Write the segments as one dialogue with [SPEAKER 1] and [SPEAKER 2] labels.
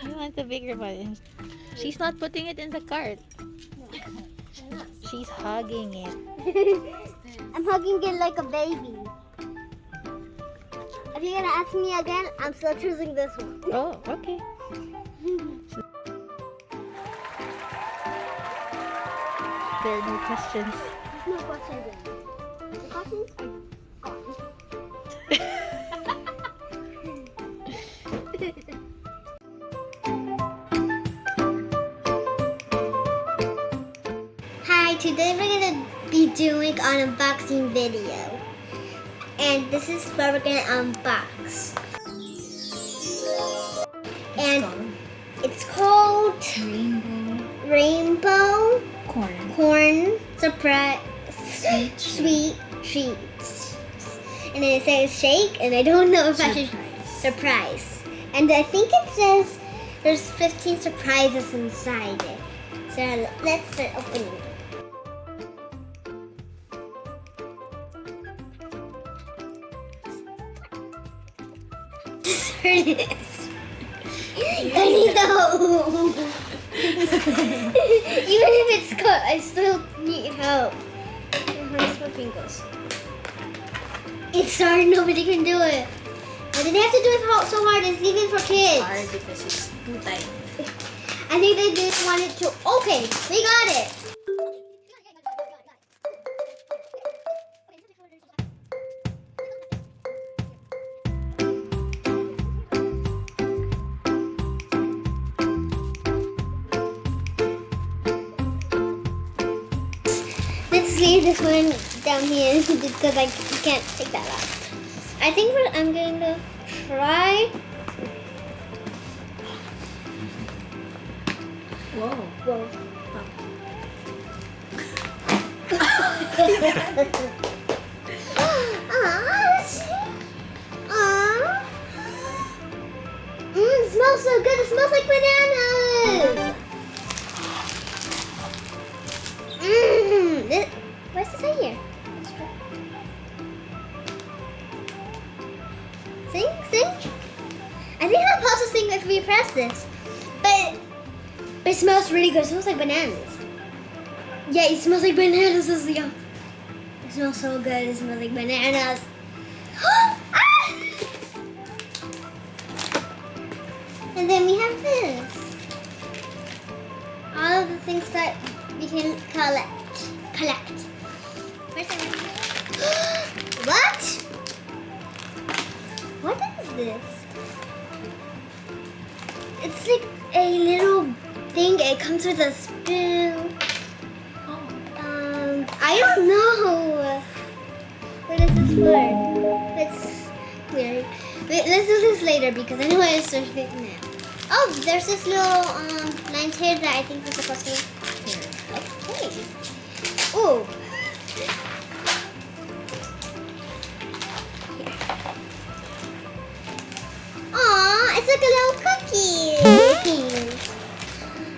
[SPEAKER 1] You want the bigger one. She's not putting it in the cart. She's hugging it.
[SPEAKER 2] I'm hugging it like a baby. If you're gonna ask me again, I'm still choosing this one.
[SPEAKER 1] Oh, okay. There are no questions.
[SPEAKER 2] There's no questions in it. The questions are gone. Hi, today we're gonna be doing an unboxing video. And this is what we're gonna unbox. And it's called Rainbow Corn Surprise Sweet Treats. And then it says shake, and I don't know if I should surprise. And I think it says there's 15 surprises inside it. So let's start opening it. It is. I need help. Even if it's cut, I still need help. Hurts my fingers. It's hard. Nobody can do it. But they have to do it so hard. It's even for kids.
[SPEAKER 1] It's hard because it's too tiny.
[SPEAKER 2] I think they just wanted to. Okay, we got it. Let's leave this one down here because I can't take that out. I think I'm going to try.
[SPEAKER 1] Whoa.
[SPEAKER 2] Whoa. It smells so good. It smells like bananas. What's this right here? Sing. I think it'll also sing if we press this. But it smells really good. It smells like bananas. Yeah, it smells like bananas. It smells so good. It smells like bananas. And then we have this. All of the things that we can collect. Where's the What? What is this? It's like a little thing. It comes with a spoon. I don't know. What is this for? It's weird. Wait, let's do this later because I know I searched it now. Oh, there's this little lines here that I think we're supposed to here. Okay. Ooh. Here. Aw, it's like a little cookie.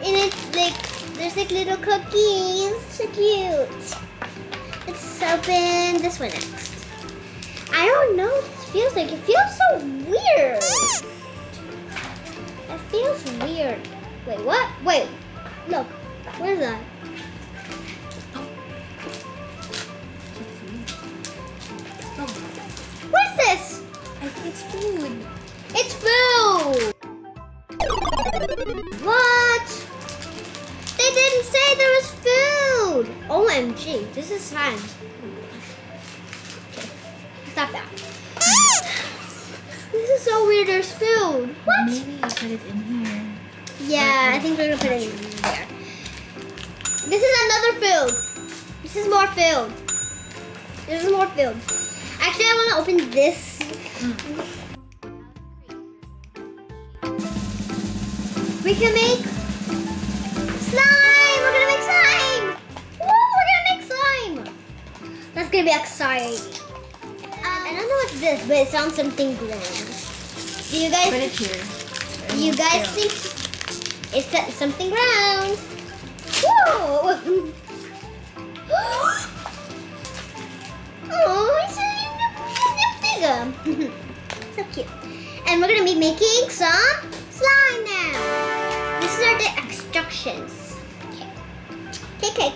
[SPEAKER 2] And it's like there's like little cookies. So cute. Let's open this one next. I don't know what this feels like. It feels so weird. It feels weird. Wait, what? Wait, look. What is that? What's this?
[SPEAKER 1] I think it's food.
[SPEAKER 2] It's food. What? They didn't say there was food. OMG, this is fun. Okay, stop that. This is so weird. There's food. What?
[SPEAKER 1] Maybe you put it in here.
[SPEAKER 2] Yeah, I think we're gonna put it in there. This is another food. This is more food. This is more food. Actually, I want to open this. We can make slime. We're gonna make slime. Woo, we're gonna make slime. That's gonna be exciting. I don't know what's this, but it sounds something grand. Do you guys?
[SPEAKER 1] Put it here.
[SPEAKER 2] Do you guys think it's something round? Whoa! Oh, it's so big. So cute. And we're gonna be making some slime now. directions. Okay.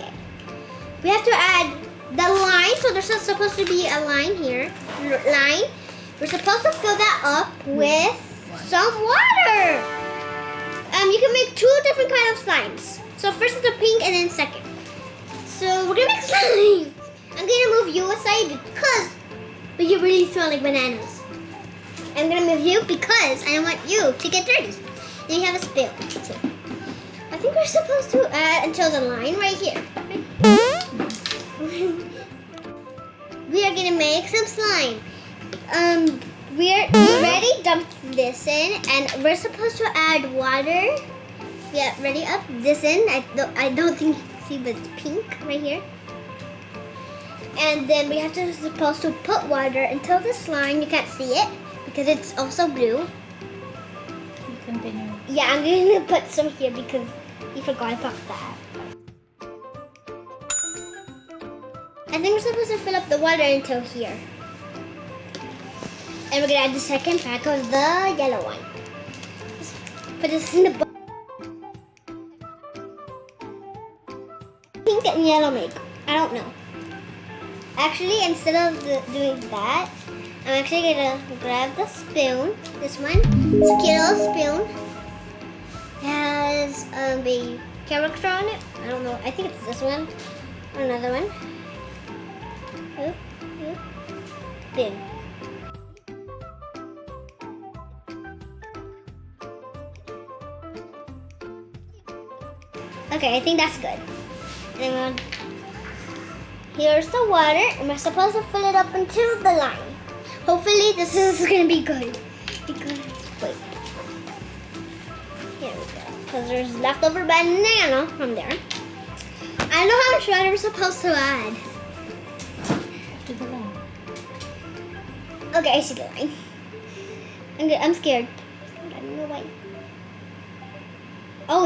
[SPEAKER 2] We have to add the line. So there's supposed to be a line here. Line. We're supposed to fill that up with some water. You can make 2 different kind of slimes. So first is the pink and then second. So we're gonna make slime. I'm gonna move you aside but you really smell like bananas. I'm gonna move you because I don't want you to get dirty. Then you have a spill too. I think we're supposed to add until the line right here. We are gonna make some slime. We already dumped this in, and we're supposed to add water. Yeah, ready up this in. I don't think you can see, but it's pink right here. And then we have to supposed to put water until the slime. You can't see it because it's also blue.
[SPEAKER 1] Continue.
[SPEAKER 2] Yeah, I'm gonna put some here because you forgot about that. I think we're supposed to fill up the water until here. And we're gonna add the second pack of the yellow one. Just put this in the bowl. Pink and yellow make. I don't know. Actually, instead of doing that, I'm actually gonna grab the spoon. This one. It's a cute little spoon. It has a character on it. I don't know. I think it's this one or another one. Boom. Okay, I think that's good. And here's the water, and we're supposed to fill it up into the line. Hopefully, this is gonna be good. Because wait, here we go. Because there's leftover banana from there. I don't know how much water we're supposed to add.
[SPEAKER 1] To the line.
[SPEAKER 2] Okay, I see the line. I'm scared. I don't know why. Oh,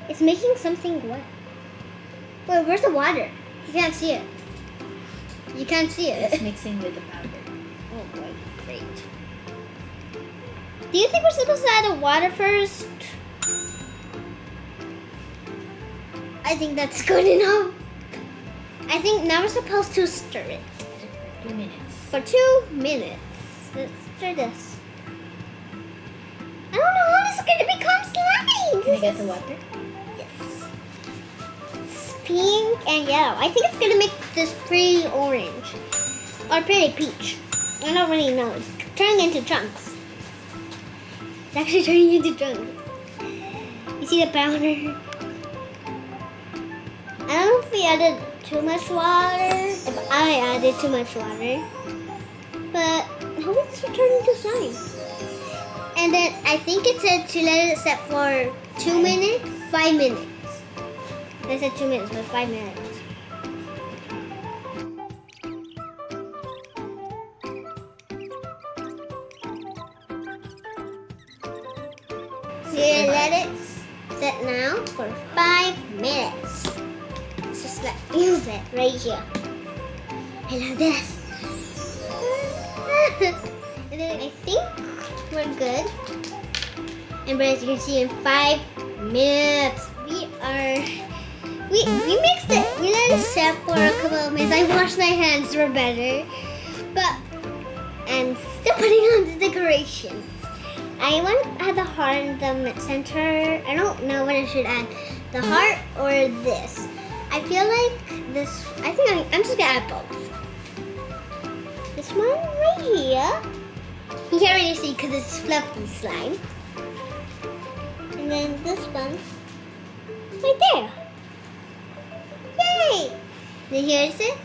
[SPEAKER 2] it's making something wet. Wait, where's the water? You can't see it. You can't see it.
[SPEAKER 1] It's mixing with the powder.
[SPEAKER 2] Oh boy, great. Do you think we're supposed to add the water first? I think that's good enough. I think now we're supposed to stir it.
[SPEAKER 1] For 2 minutes.
[SPEAKER 2] For 2 minutes. Let's stir this. I don't know how this is going to become slime.
[SPEAKER 1] Can I get the water?
[SPEAKER 2] Yes. It's pink and yellow. I think it's going to make this pretty orange. Or pretty peach. I don't really know. It's turning into chunks. It's actually turning into chunks. You see the powder? I don't know if we added too much water. If I added too much water. But how would this turn into slime? And then I think it said to let it set for 2 minutes, 5 minutes. I said 2 minutes, but 5 minutes. So you're gonna let it set now for 5 minutes. Let's just use it right here. I love this. And then I think we're good. And as you can see, in 5 minutes, we mixed it. We let it set for a couple of minutes. I washed my hands for better. But I'm still putting on the decorations. I want to add the heart in the center. I don't know what I should add. The heart or this. I feel like this, I'm just gonna add both. This one right here. You can't really see because it's fluffy slime. And then this one right there. Yay! Then here's it.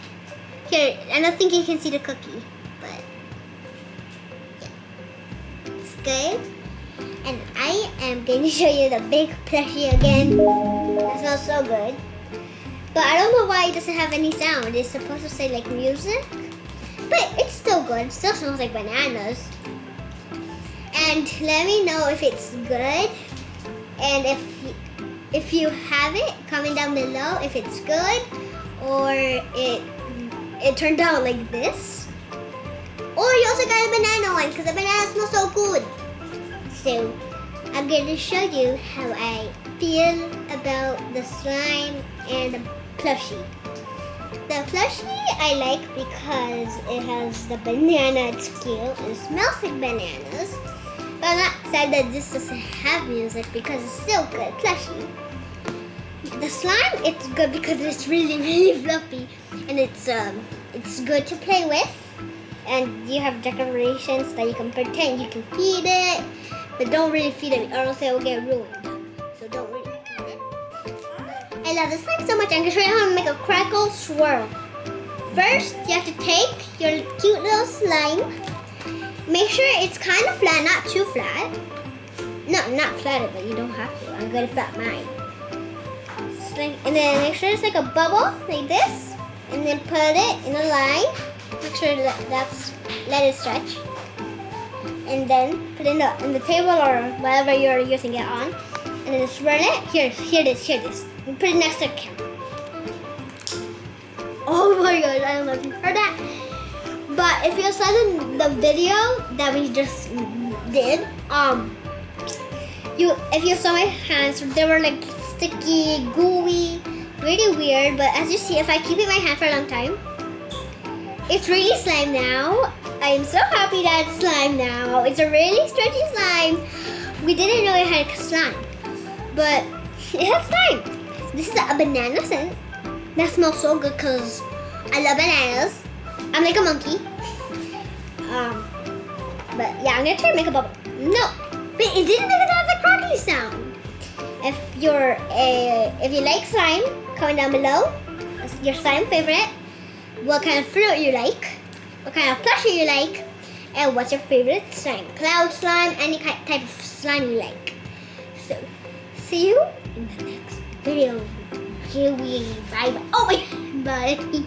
[SPEAKER 2] Here, I don't think you can see the cookie, but yeah. It's good. And I am going to show you the big plushie again. That smells so good. But I don't know why it doesn't have any sound. It's supposed to say like music. But it's still good. It still smells like bananas. And let me know if it's good. And if you have it, comment down below if it's good or it turned out like this. Or you also got a banana one because the banana smells so good. So I'm going to show you how I feel about the slime and the plushie. The plushie I like because it has the banana. It's cute. It smells like bananas. But I'm not sad that this doesn't have music because it's still good plushie. The slime, it's good because it's really, really fluffy, and it's good to play with. And you have decorations that you can pretend you can feed it, but don't really feed it or else it will get ruined. So don't really feed it. I love this slime so much. I'm gonna show you how to make a crackle swirl. First, you have to take your cute little slime. Make sure it's kind of flat, not too flat. No, not flat, but you don't have to. I'm gonna flat mine. And then make sure it's like a bubble, like this. And then put it in a line. Make sure let it stretch. And then put it in the table or whatever you're using it on. And then swirl it. Here this. And put it next to the camera. Oh my god, I don't know if you heard that. But if you saw the video that we just did, if you saw my hands, they were like sticky, gooey, really weird. But as you see, if I keep it in my hand for a long time, it's really slime now. I'm so happy that it's slime now. It's a really stretchy slime. We didn't know it had slime, but it has slime. This is a banana scent. That smells so good because I love bananas. I'm like a monkey. But yeah, I'm gonna try to make a bubble. No, but it didn't make it out of the crackly sound. If you like slime, comment down below. Your slime favorite. What kind of fruit you like? What kind of plushie you like? And what's your favorite slime? Cloud slime, any type of slime you like. So, see you in the next video. Here we bye. Oh my, bye.